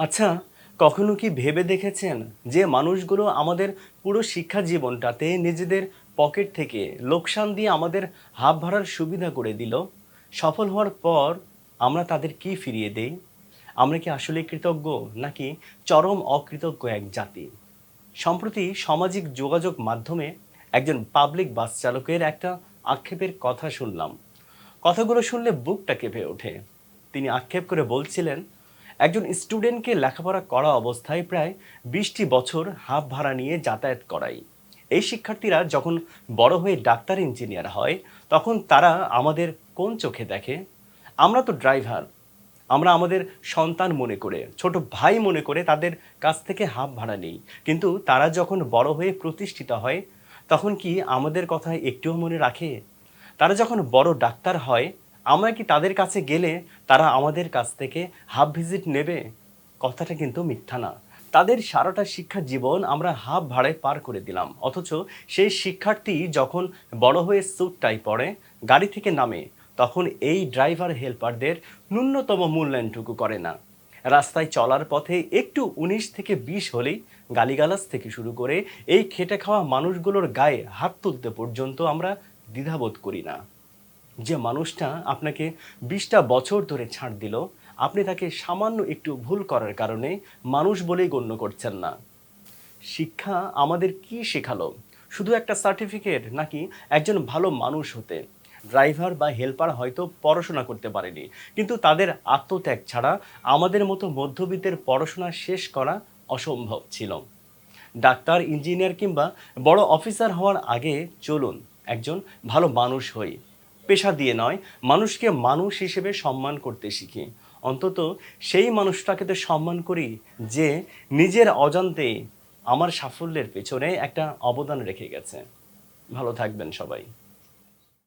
আচ্ছা, কখনো কি ভেবে দেখেছেন যে মানুষগুলো আমাদের পুরো শিক্ষা জীবনটাতে নিজেদের পকেট থেকে লোকসান দিয়ে আমাদের হাত ভরার সুবিধা করে দিল? সফল হওয়ার পর আমরা তাদের কি ফিরিয়ে দেই? আমরা কি আসলে কৃতজ্ঞ নাকি চরম অকৃতজ্ঞ এক জাতি? সম্প্রতি সামাজিক যোগাযোগ মাধ্যমে একজন পাবলিক বাস চালকের একটা আক্ষেপের কথা শুনলাম। কথাগুলো শুনলে বুকটা কেঁপে ওঠে। তিনি আক্ষেপ করে বলছিলেন, একজন স্টুডেন্টকে লেখাপড়া করা অবস্থায় প্রায় ২০টি বছর হাফ ভাড়া নিয়ে যাতায়াত করাই। এই শিক্ষার্থীরা যখন বড় হয়ে ডাক্তার ইঞ্জিনিয়ার হয়, তখন তারা আমাদের কোন চোখে দেখে? আমরা তো ড্রাইভার। আমরা আমাদের সন্তান মনে করে, ছোট ভাই মনে করে তাদের কাছ থেকে হাফ ভাড়া নেই। কিন্তু তারা যখন বড় হয়ে প্রতিষ্ঠিত হয়, তখন কি আমাদের কথা একটুও মনে রাখে? তারা যখন বড় ডাক্তার হয়, আমরা কি তাদের কাছে গেলে তারা আমাদের কাছ থেকে হাফ ভিজিট নেবে? কথাটা কিন্তু মিথ্যা না। তাদের সারাটা শিক্ষা জীবন আমরা হাফ ভাড়ায় পার করে দিলাম। অথচ সেই শিক্ষার্থী যখন বড় হয়ে স্যুট টাই পরে, গাড়ি থেকে নামে, তখন এই ড্রাইভার হেল্পারদের ন্যূনতম মূল্যায়নটুকু করে না। রাস্তায় চলার পথে একটু ১৯ থেকে ২০ হলেই গালিগালাজ থেকে শুরু করে এই খেটে খাওয়া মানুষগুলোর গায়ে হাত তুলতে পর্যন্ত আমরা দ্বিধাবোধ করি না। যে মানুষটা আপনাকে ২০টা বছর ধরে ছাড় দিল, আপনি তাকে সামান্য একটু ভুল করার কারণে মানুষ বলেই গণ্য করছেন না। শিক্ষা আমাদের কি শেখালো? শুধু একটা সার্টিফিকেট নাকি একজন ভালো মানুষ হতে? ড্রাইভার বা হেল্পার হয়তো পড়াশোনা করতে পারেনি, কিন্তু তাদের আত্মত্যাগ ছাড়া আমাদের মতো মধ্যবিত্তের পড়াশোনা শেষ করা অসম্ভব ছিল। ডাক্তার, ইঞ্জিনিয়ার কিংবা বড় অফিসার হওয়ার আগে চলুন একজন ভালো মানুষ হই। পেশা দিয়ে নয়, মানুষকে মানুষ হিসেবে সম্মান করতে শিখি। অন্তত সেই মানুষটাকে তো সম্মান করি যে নিজের অজান্তে আমার সাফল্যের পেছনে একটা অবদান রেখে গেছে। ভালো থাকবেন সবাই।